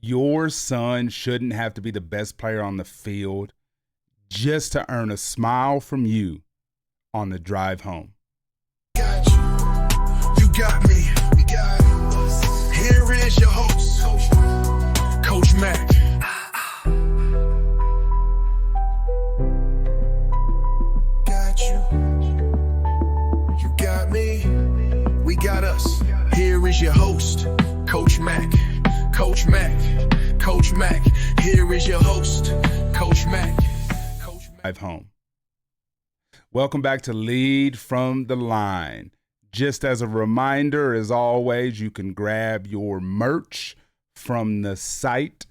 Your son shouldn't have to be the best player on the field just to earn a smile from you on the drive home. Got you. You got me. We got it. Here is your host, Coach Mac. Got you. You got me. We got us. Here is your host, Coach Mac. Coach Mac. Coach Mac. Here is your host, Coach Mac. Drive home. Welcome back to Lead from the Line. Just as a reminder, as always, you can grab your merch from the site.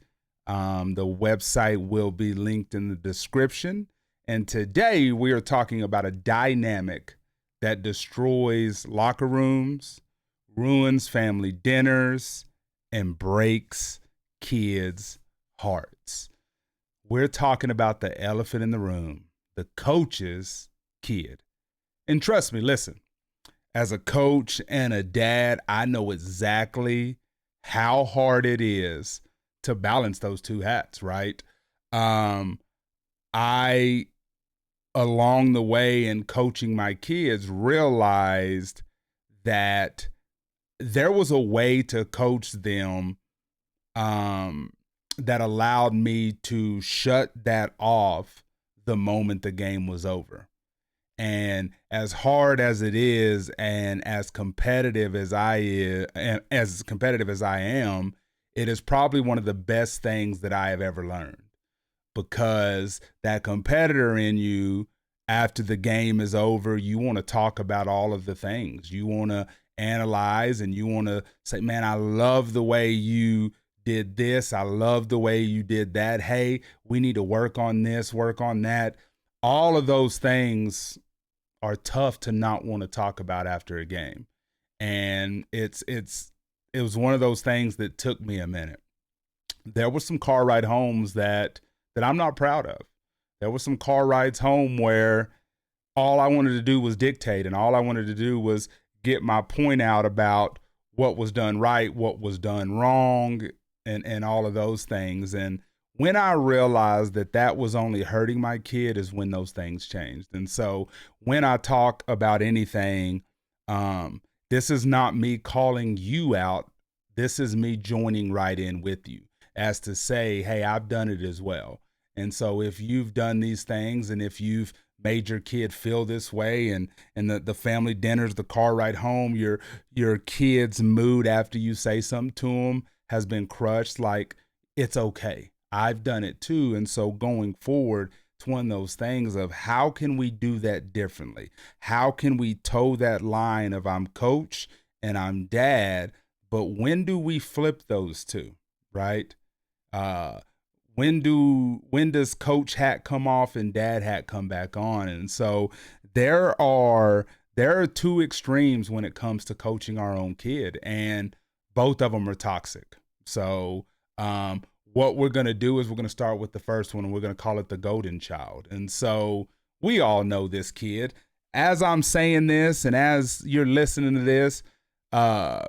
The website will be linked in the description. And today we are talking about a dynamic that destroys locker rooms, ruins family dinners, and breaks kids' hearts. We're talking about the elephant in the room, the coach's kid. And trust me, listen, as a coach and a dad, I know exactly how hard it is to balance those two hats, right? I, along the way in coaching my kids, realized that there was a way to coach them that allowed me to shut that off the moment the game was over. And as hard as it is, and as competitive as I am, it is probably one of the best things that I have ever learned, because that competitor in you, after the game is over, you want to talk about all of the things. You want to analyze, and you want to say, man, I love the way you did this. I love the way you did that. Hey, we need to work on this, work on that. All of those things are tough to not want to talk about after a game. And it was one of those things that took me a minute. There were some car ride homes that I'm not proud of. There were some car rides home where all I wanted to do was dictate, and all I wanted to do was get my point out about what was done right, what was done wrong, and all of those things. And when I realized that that was only hurting my kid is when those things changed. And so when I talk about anything, this is not me calling you out. This is me joining right in with you, as to say, hey, I've done it as well. And so if you've done these things, and if you've made your kid feel this way, and the family dinners, the car ride home, your kid's mood after you say something to them has been crushed, like, it's okay. I've done it too. And so going forward, it's one of those things of how can we do that differently? How can we toe that line of I'm coach and I'm dad, but when do we flip those two, right? When does coach hat come off and dad hat come back on? And so there are two extremes when it comes to coaching our own kid, and both of them are toxic. So what we're going to do is we're going to start with the first one, and we're going to call it the golden child. And so we all know this kid. As I'm saying this, and as you're listening to this,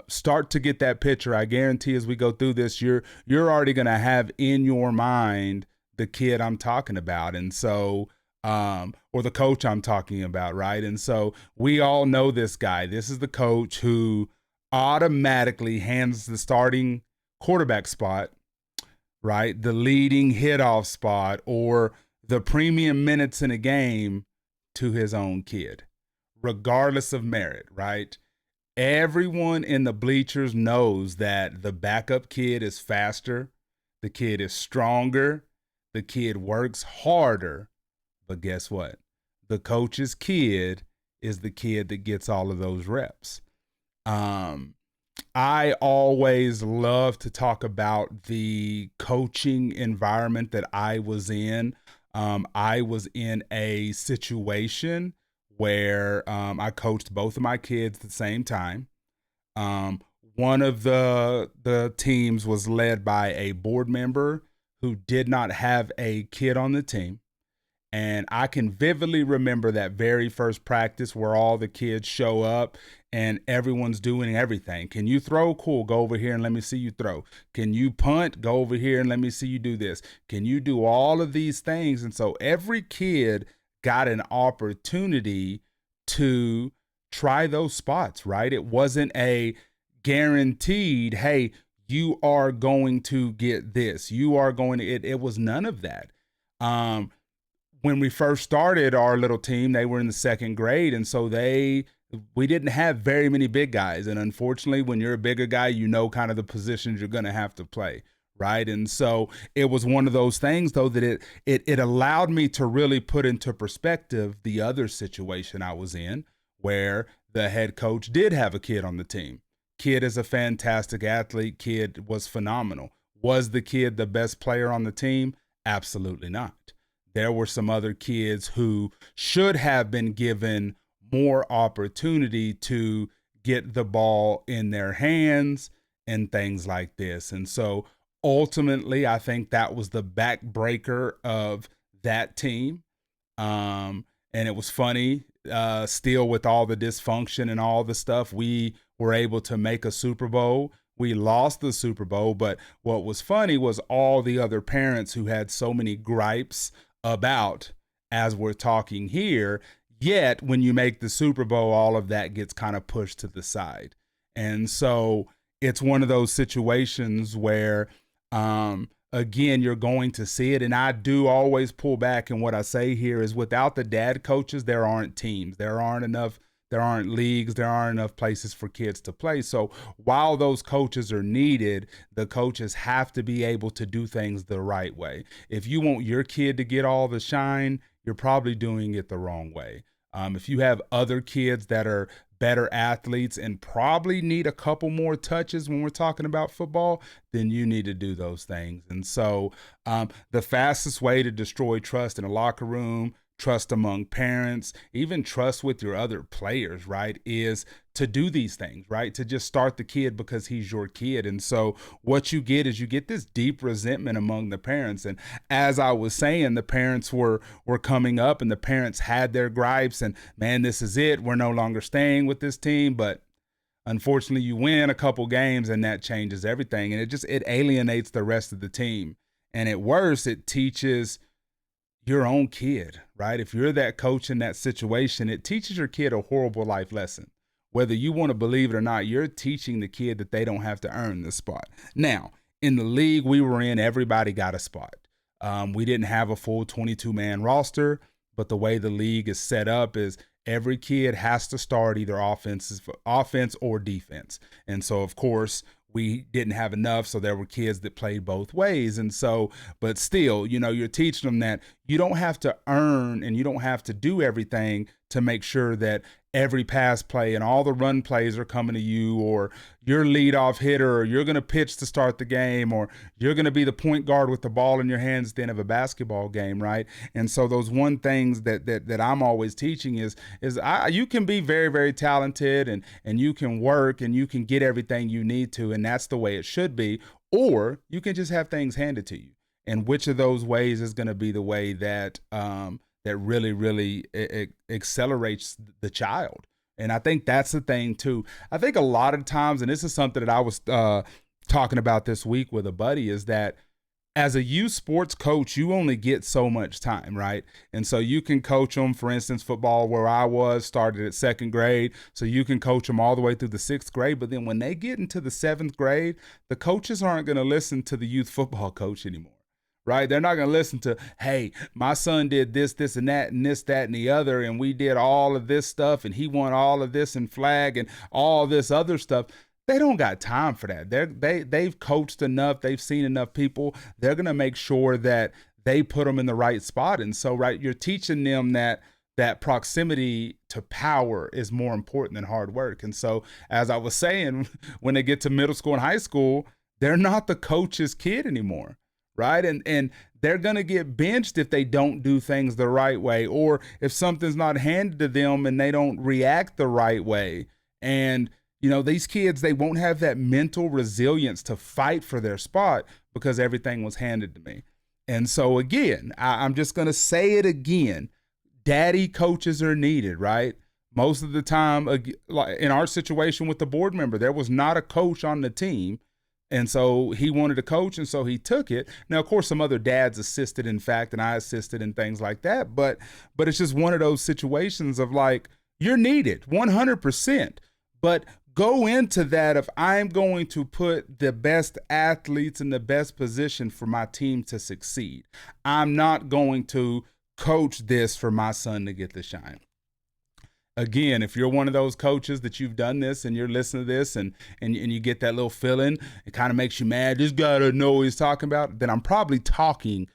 start to get that picture. I guarantee as we go through this, you're already going to have in your mind the kid I'm talking about. And so, or the coach I'm talking about, right? And so we all know this guy. This is the coach who automatically hands the starting quarterback spot, right, the leading hit-off spot, or the premium minutes in a game to his own kid, regardless of merit, right? Everyone in the bleachers knows that the backup kid is faster, the kid is stronger, the kid works harder, but guess what? The coach's kid is the kid that gets all of those reps. I always love to talk about the coaching environment that I was in. I was in a situation where I coached both of my kids at the same time. One of the teams was led by a board member who did not have a kid on the team. And I can vividly remember that very first practice where all the kids show up and everyone's doing everything. Can you throw? Cool. Go over here and let me see you throw. Can you punt? Go over here and let me see you do this. Can you do all of these things? And so every kid got an opportunity to try those spots, right? It wasn't a guaranteed, hey, you are going to get this. You are going to, it was none of that. When we first started our little team, they were in the second grade. And so we didn't have very many big guys. And unfortunately, when you're a bigger guy, you know kind of the positions you're going to have to play, right? And so it was one of those things, though, that it allowed me to really put into perspective the other situation I was in, where the head coach did have a kid on the team. Kid is a fantastic athlete. Kid was phenomenal. Was the kid the best player on the team? Absolutely not. There were some other kids who should have been given more opportunity to get the ball in their hands and things like this. And so ultimately, I think that was the backbreaker of that team. And it was funny, still with all the dysfunction and all the stuff, we were able to make a Super Bowl. We lost the Super Bowl, but what was funny was all the other parents who had so many gripes about, as we're talking here, yet when you make the Super Bowl, all of that gets kind of pushed to the side. And so it's one of those situations where, again, you're going to see it. And I do always pull back. And what I say here is without the dad coaches, there aren't teams. There aren't leagues. There aren't enough places for kids to play. So while those coaches are needed, the coaches have to be able to do things the right way. If you want your kid to get all the shine, you're probably doing it the wrong way. If you have other kids that are better athletes and probably need a couple more touches when we're talking about football, then you need to do those things. And so the fastest way to destroy trust in a locker room, trust among parents, even trust with your other players, right, is to do these things, right? To just start the kid because he's your kid. And so what you get is you get this deep resentment among the parents. And as I was saying, the parents were coming up and the parents had their gripes and, man, this is it. We're no longer staying with this team. But unfortunately, you win a couple games and that changes everything. And it alienates the rest of the team. And at worst, it teaches your own kid, right? If you're that coach in that situation, it teaches your kid a horrible life lesson. Whether you want to believe it or not, you're teaching the kid that they don't have to earn the spot. Now, in the league we were in, everybody got a spot. We didn't have a full 22-man roster, but the way the league is set up is every kid has to start either offense or defense. And so, of course, we didn't have enough, so there were kids that played both ways. And so, but still, you're teaching them that you don't have to earn and you don't have to do everything to make sure that every pass play and all the run plays are coming to you, or you're leadoff hitter, or you're going to pitch to start the game, or you're going to be the point guard with the ball in your hands at the end of a basketball game, right? And so those one things that I'm always teaching is you can be very, very talented and you can work and you can get everything you need to, and that's the way it should be, or you can just have things handed to you. And which of those ways is going to be the way that that really, really accelerates the child. And I think that's the thing too. I think a lot of times, and this is something that I was talking about this week with a buddy, is that as a youth sports coach, you only get so much time, right? And so you can coach them, for instance, football where I was, started at second grade. So you can coach them all the way through the sixth grade. But then when they get into the seventh grade, the coaches aren't going to listen to the youth football coach anymore. Right? They're not going to listen to, hey, my son did this, and that, and this, that, and the other, and we did all of this stuff, and he won all of this in flag and all this other stuff. They don't got time for that. They've coached enough. They've seen enough people. They're going to make sure that they put them in the right spot. And so, right, you're teaching them that proximity to power is more important than hard work. And so, as I was saying, when they get to middle school and high school, they're not the coach's kid anymore. Right. And they're going to get benched if they don't do things the right way, or if something's not handed to them and they don't react the right way. And, these kids, they won't have that mental resilience to fight for their spot because everything was handed to me. And so, again, I'm just going to say it again. Daddy coaches are needed, right? Most of the time, like in our situation with the board member, there was not a coach on the team. And so he wanted to coach, and so he took it. Now, of course, some other dads assisted, in fact, and I assisted in things like that. But it's just one of those situations of like, you're needed 100%. But go into that if I'm going to put the best athletes in the best position for my team to succeed. I'm not going to coach this for my son to get the shine. Again, if you're one of those coaches that you've done this and you're listening to this and you get that little feeling, it kind of makes you mad, this guy doesn't know what he's talking about, then I'm probably talking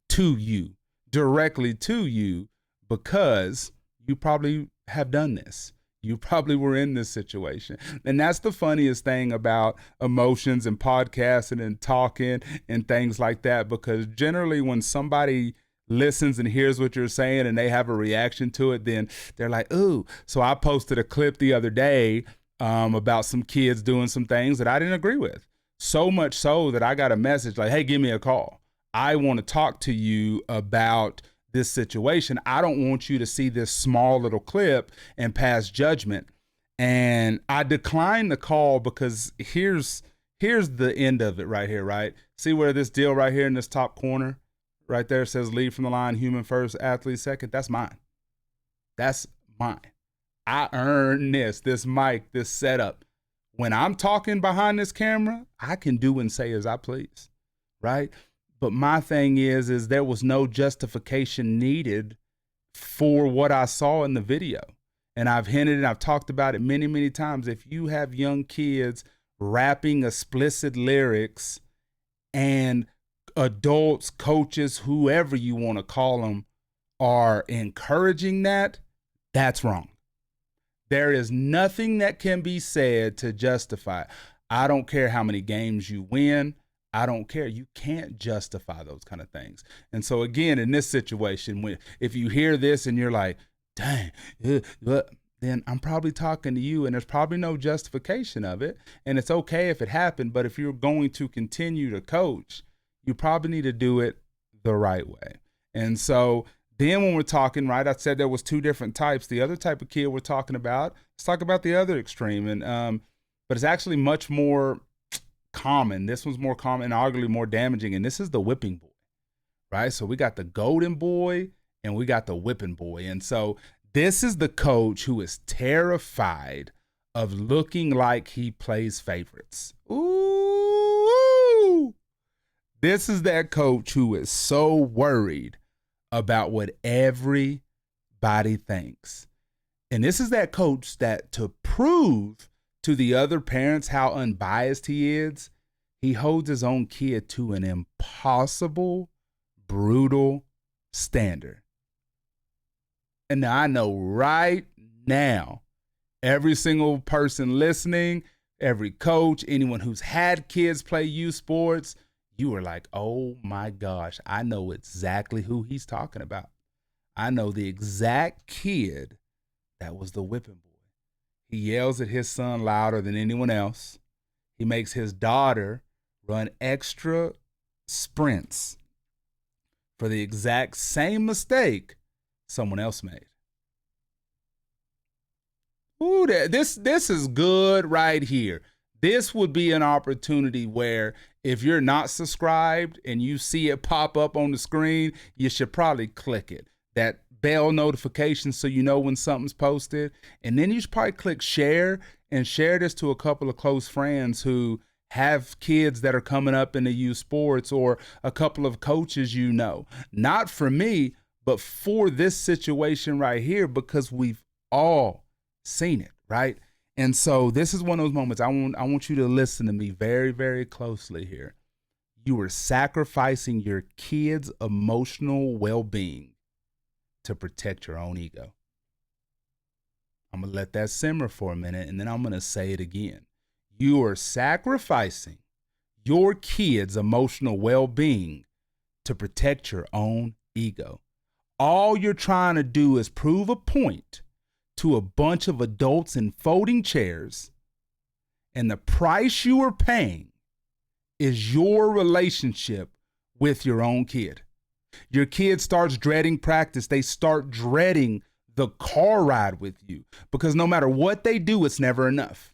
to you, directly to you, because you probably have done this. You probably were in this situation. And that's the funniest thing about emotions and podcasting and talking and things like that, because generally when somebody listens and hears what you're saying and they have a reaction to it, then they're like, ooh. So I posted a clip the other day about some kids doing some things that I didn't agree with. So much so that I got a message like, hey, give me a call. I want to talk to you about this situation. I don't want you to see this small little clip and pass judgment. And I declined the call because here's the end of it right here, right? See where this deal right here in this top corner, right there says lead from the line, human first, athlete second. That's mine. That's mine. I earned this mic, this setup. When I'm talking behind this camera, I can do and say as I please, right? But my thing is there was no justification needed for what I saw in the video. And I've hinted and I've talked about it many, many times. If you have young kids rapping explicit lyrics and adults, coaches, whoever you want to call them, are encouraging that, that's wrong. There is nothing that can be said to justify it. I don't care how many games you win. I don't care. You can't justify those kind of things. And so again, in this situation, if you hear this and you're like, dang, then I'm probably talking to you and there's probably no justification of it. And it's okay if it happened, but if you're going to continue to coach, you probably need to do it the right way. And so then when we're talking, right, I said there was two different types. The other type of kid we're talking about, let's talk about the other extreme. And but it's actually much more common. This one's more common and arguably more damaging. And this is the whipping boy, right? So we got the golden boy and we got the whipping boy. And so this is the coach who is terrified of looking like he plays favorites. Ooh. This is that coach who is so worried about what everybody thinks. And this is that coach that, to prove to the other parents how unbiased he is, he holds his own kid to an impossible, brutal standard. And now I know right now, every single person listening, every coach, anyone who's had kids play youth sports, you were like, oh my gosh, I know exactly who he's talking about. I know the exact kid that was the whipping boy. He yells at his son louder than anyone else. He makes his daughter run extra sprints for the exact same mistake someone else made. Ooh, this is good right here. This would be an opportunity where if you're not subscribed and you see it pop up on the screen, you should probably click it. That bell notification so you know when something's posted. And then you should probably click share and share this to a couple of close friends who have kids that are coming up into youth sports, or a couple of coaches you know. Not for me, but for this situation right here, because we've all seen it, right? And so this is one of those moments I want you to listen to me very, very closely here. You are sacrificing your kids' emotional well-being to protect your own ego. I'm going to let that simmer for a minute, and then I'm going to say it again. You are sacrificing your kids' emotional well-being to protect your own ego. All you're trying to do is prove a point to a bunch of adults in folding chairs, and the price you are paying is your relationship with your own kid. Your kid starts dreading practice. They start dreading the car ride with you, because no matter what they do, it's never enough.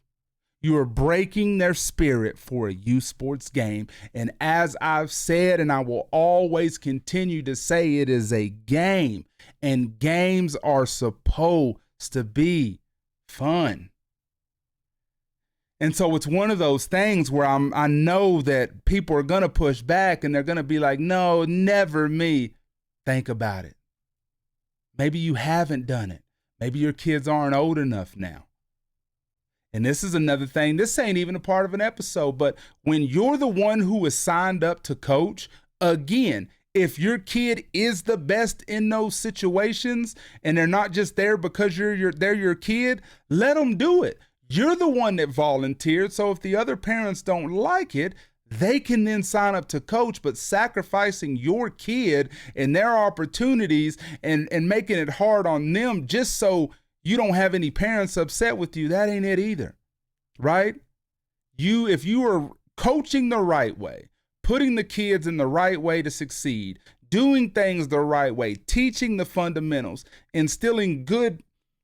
You are breaking their spirit for a youth sports game. And as I've said, and I will always continue to say, it is a game, and games are supposed to be fun. And so it's one of those things where I know that people are going to push back and they're going to be like, no, never me. Think about it. Maybe you haven't done it. Maybe your kids aren't old enough now. And this is another thing. This ain't even a part of an episode, but when you're the one who is signed up to coach, again, if your kid is the best in those situations and they're not just there because they're your kid, let them do it. You're the one that volunteered. So if the other parents don't like it, they can then sign up to coach, but sacrificing your kid and their opportunities and making it hard on them just so you don't have any parents upset with you, that ain't it either, right? If you are coaching the right way, putting the kids in the right way to succeed, doing things the right way, teaching the fundamentals, instilling good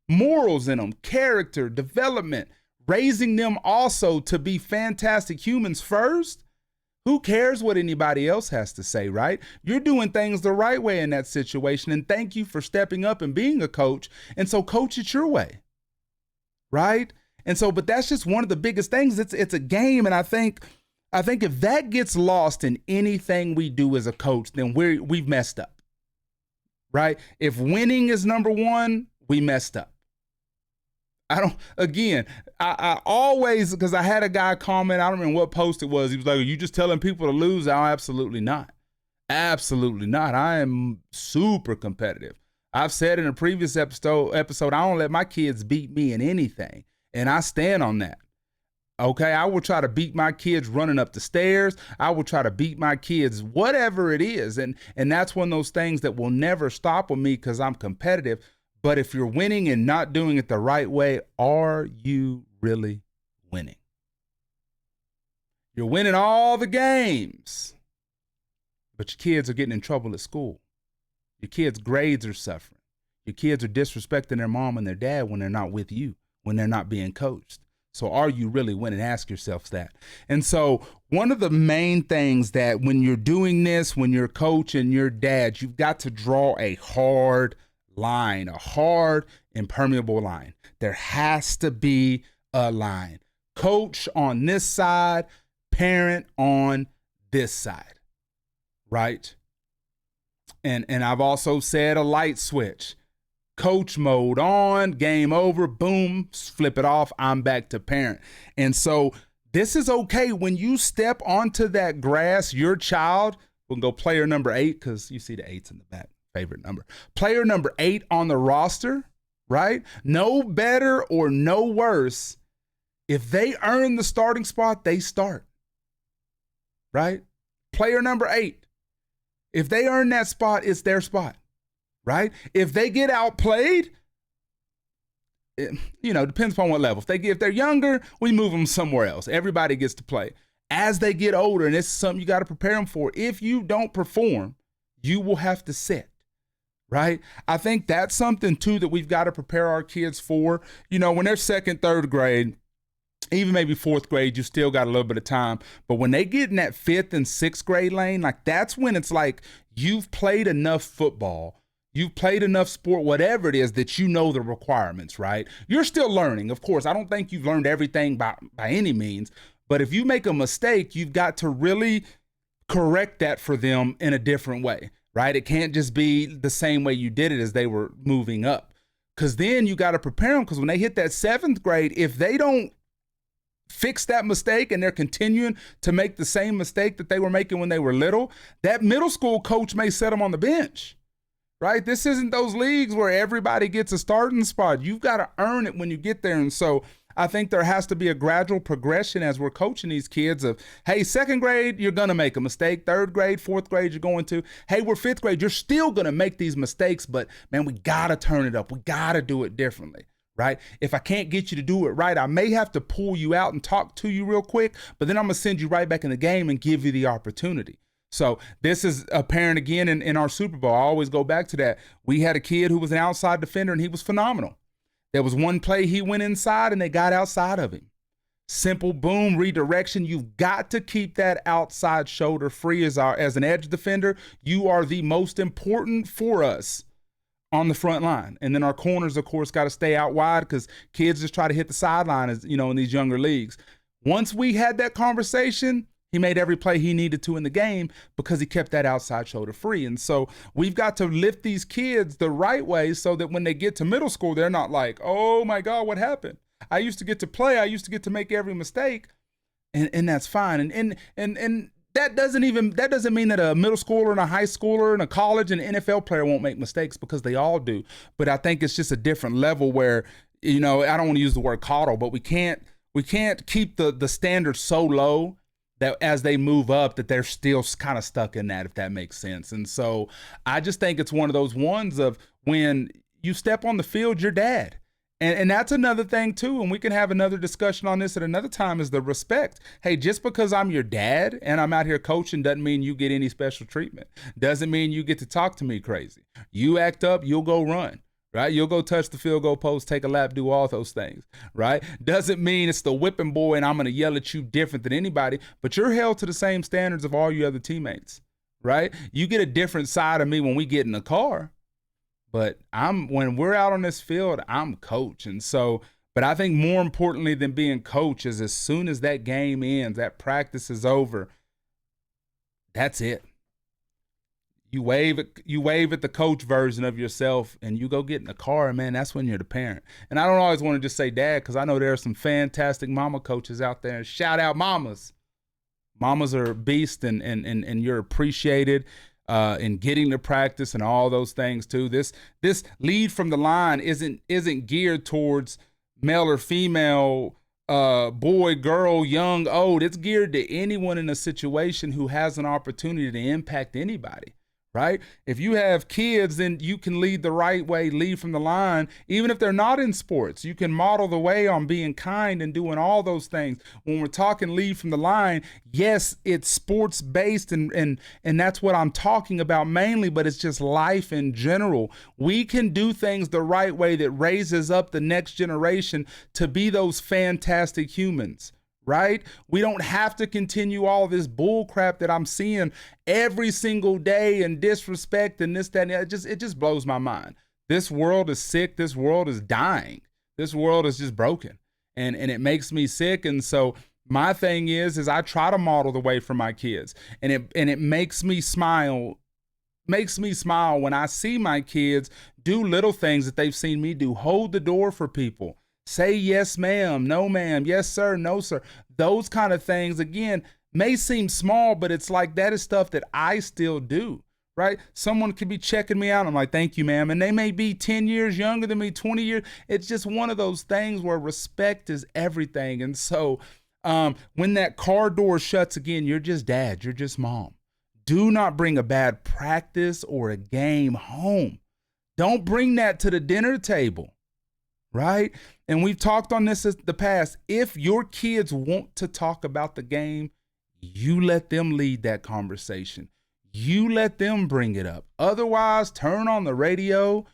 morals in them, character, development, raising them also to be fantastic humans first, who cares what anybody else has to say, right? You're doing things the right way in that situation, and thank you for stepping up and being a coach. And so coach it your way, right? And so, but that's just one of the biggest things. It's a game, and I think if that gets lost in anything we do as a coach, then we've messed up, right? If winning is number one, we messed up. I always, because I had a guy comment, I don't remember what post it was. He was like, are you just telling people to lose? Oh, absolutely not. Absolutely not. I am super competitive. I've said in a previous episode, I don't let my kids beat me in anything. And I stand on that. Okay. I will try to beat my kids running up the stairs. I will try to beat my kids, whatever it is. And that's one of those things that will never stop with me because I'm competitive. But if you're winning and not doing it the right way, are you really winning? You're winning all the games, but your kids are getting in trouble at school. Your kids' grades are suffering. Your kids are disrespecting their mom and their dad when they're not with you, when they're not being coached. So are you really winning? Ask yourselves that. And so one of the main things that when you're doing this, when you're coaching your dad, you've got to draw a hard line, a hard, impermeable line. There has to be a line. Coach on this side, parent on this side, right? And I've also said a light switch. Coach mode on, game over, boom, flip it off, I'm back to parent. And so this is okay when you step onto that grass, your child, we'll go player number 8 because you see the 8's in the back. Favorite number. Player number 8 on the roster, right? No better or no worse. If they earn the starting spot, they start, right? Player number 8. If they earn that spot, it's their spot, right? If they get outplayed, depends upon what level. If they're younger, we move them somewhere else. Everybody gets to play. As they get older, and this is something you got to prepare them for, if you don't perform, you will have to sit. Right? I think that's something too that we've got to prepare our kids for. When they're second, third grade, even maybe fourth grade, you still got a little bit of time. But when they get in that fifth and sixth grade lane, like that's when it's like you've played enough football, you've played enough sport, whatever it is, that you know the requirements, right? You're still learning. Of course, I don't think you've learned everything by any means. But if you make a mistake, you've got to really correct that for them in a different way. Right? It can't just be the same way you did it as they were moving up. Because then you got to prepare them, because when they hit that 7th grade, if they don't fix that mistake and they're continuing to make the same mistake that they were making when they were little, that middle school coach may set them on the bench. Right? This isn't those leagues where everybody gets a starting spot. You've got to earn it when you get there. And so I think there has to be a gradual progression as we're coaching these kids of, hey, 2nd grade, you're going to make a mistake. 3rd grade, 4th grade, you're going to. Hey, we're 5th grade. You're still going to make these mistakes, but man, we got to turn it up. We got to do it differently, right? If I can't get you to do it right, I may have to pull you out and talk to you real quick, but then I'm going to send you right back in the game and give you the opportunity. So this is apparent again in our Super Bowl. I always go back to that. We had a kid who was an outside defender, and he was phenomenal. There was one play he went inside, and they got outside of him. Simple, boom, redirection. You've got to keep that outside shoulder free as an edge defender. You are the most important for us on the front line. And then our corners, of course, got to stay out wide because kids just try to hit the sideline, as you know, in these younger leagues. Once we had that conversation, he made every play he needed to in the game because he kept that outside shoulder free. And so we've got to lift these kids the right way so that when they get to middle school, they're not like, oh my God, what happened? I used to get to play. I used to get to make every mistake. And that's fine. And that doesn't mean that a middle schooler and a high schooler and a college and an NFL player won't make mistakes, because they all do. But I think it's just a different level where, you know, I don't want to use the word coddle, but we can't keep the standard so low that as they move up that they're still kind of stuck in that, if that makes sense. And so I just think it's one of those ones of when you step on the field, you're dad. And that's another thing too, and we can have another discussion on this at another time, is the respect. Hey, just because I'm your dad and I'm out here coaching doesn't mean you get any special treatment. Doesn't mean you get to talk to me crazy. You act up, you'll go run. Right? You'll go touch the field goal post, take a lap, do all those things, right? Doesn't mean it's the whipping boy and I'm going to yell at you different than anybody, but you're held to the same standards of all your other teammates, right? You get a different side of me when we get in the car, but when we're out on this field, I'm coach. And so, but I think more importantly than being coach is as soon as that game ends, that practice is over, that's it. You wave at the coach version of yourself and you go get in the car, and man, that's when you're the parent. And I don't always want to just say dad, because I know there are some fantastic mama coaches out there. Shout out mamas. Mamas are beasts, and you're appreciated in getting to practice and all those things too. This lead from the line isn't geared towards male or female, boy, girl, young, old. It's geared to anyone in a situation who has an opportunity to impact anybody. Right? If you have kids, then you can lead the right way, lead from the line. Even if they're not in sports, you can model the way on being kind and doing all those things. When we're talking lead from the line, yes, it's sports based and that's what I'm talking about mainly, but it's just life in general. We can do things the right way that raises up the next generation to be those fantastic humans. Right? We don't have to continue all this bull crap that I'm seeing every single day and disrespect and this, that, and it just blows my mind. This world is sick. This world is dying. This world is just broken. And it makes me sick. And so my thing is I try to model the way for my kids. And it makes me smile. Makes me smile when I see my kids do little things that they've seen me do. Hold the door for people. Say yes, ma'am, no, ma'am, yes, sir, no, sir. Those kind of things, again, may seem small, but it's like that is stuff that I still do, right? Someone could be checking me out. I'm like, thank you, ma'am. And they may be 10 years younger than me, 20 years. It's just one of those things where respect is everything. And so when that car door shuts again, you're just dad, you're just mom. Do not bring a bad practice or a game home. Don't bring that to the dinner table. Right? And we've talked on this in the past. If your kids want to talk about the game, you let them lead that conversation. You let them bring it up. Otherwise, turn on the radio,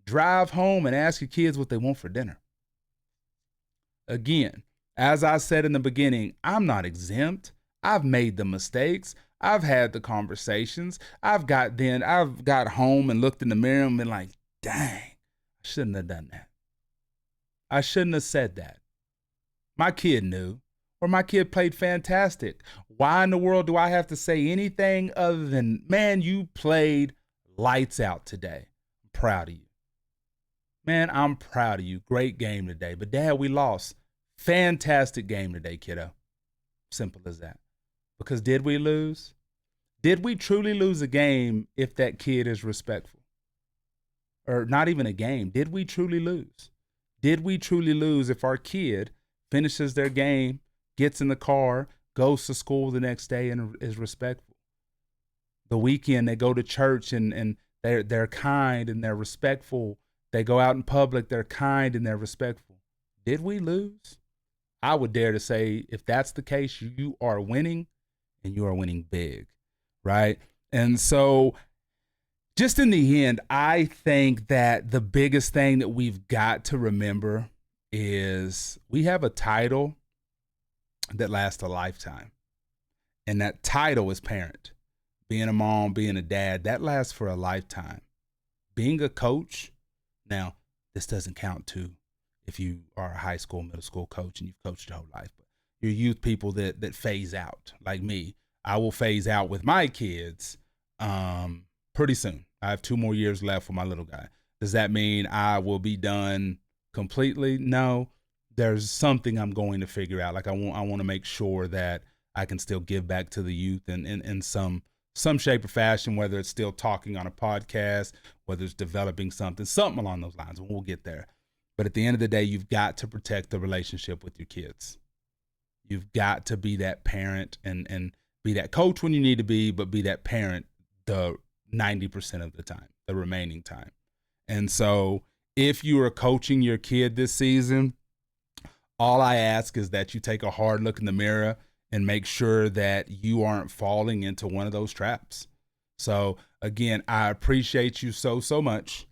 drive home, and ask your kids what they want for dinner. Again, as I said in the beginning, I'm not exempt. I've made the mistakes. I've had the conversations. I've got home and looked in the mirror and been like, dang, I shouldn't have done that. I shouldn't have said that. My kid knew, or my kid played fantastic. Why in the world do I have to say anything other than, man, you played lights out today. I'm proud of you. Man, I'm proud of you. Great game today. But Dad, we lost. Fantastic game today, kiddo. Simple as that. Because did we lose? Did we truly lose a game if that kid is respectful? Or not even a game. Did we truly lose? Did we truly lose if our kid finishes their game, gets in the car, goes to school the next day and is respectful? The weekend they go to church and they're kind and they're respectful. They go out in public, they're kind and they're respectful. Did we lose? I would dare to say if that's the case, you are winning and you are winning big. right? And so just in the end, I think that the biggest thing that we've got to remember is we have a title that lasts a lifetime. And that title is parent. Being a mom, being a dad, that lasts for a lifetime. Being a coach, now, this doesn't count too if you are a high school, middle school coach and you've coached your whole life. But your youth people that phase out, like me, I will phase out with my kids pretty soon. I have 2 more years left for my little guy. Does that mean I will be done completely? No. There's something I'm going to figure out. Like I want to make sure that I can still give back to the youth in some shape or fashion, whether it's still talking on a podcast, whether it's developing something along those lines. We'll get there. But at the end of the day, you've got to protect the relationship with your kids. You've got to be that parent and be that coach when you need to be, but be that parent the 90% of the time, the remaining time. And so if you are coaching your kid this season, all I ask is that you take a hard look in the mirror and make sure that you aren't falling into one of those traps. So again, I appreciate you so much.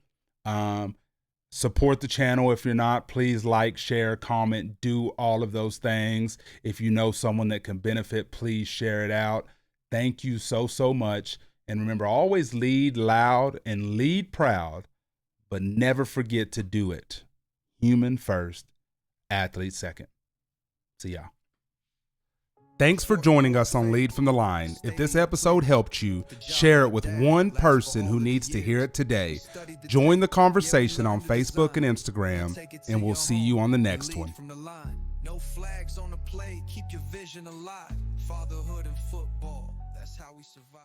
Support the channel. If you're not, please like, share, comment, do all of those things. If you know someone that can benefit, please share it out. Thank you so much. And remember, always lead loud and lead proud, but never forget to do it. Human first, athlete second. See y'all. Thanks for joining us on Lead from the Line. If this episode helped you, share it with one person who needs to hear it today. Join the conversation on Facebook and Instagram, and we'll see you on the next one. No flags on the play, keep your vision alive. Fatherhood and football, that's how we survive.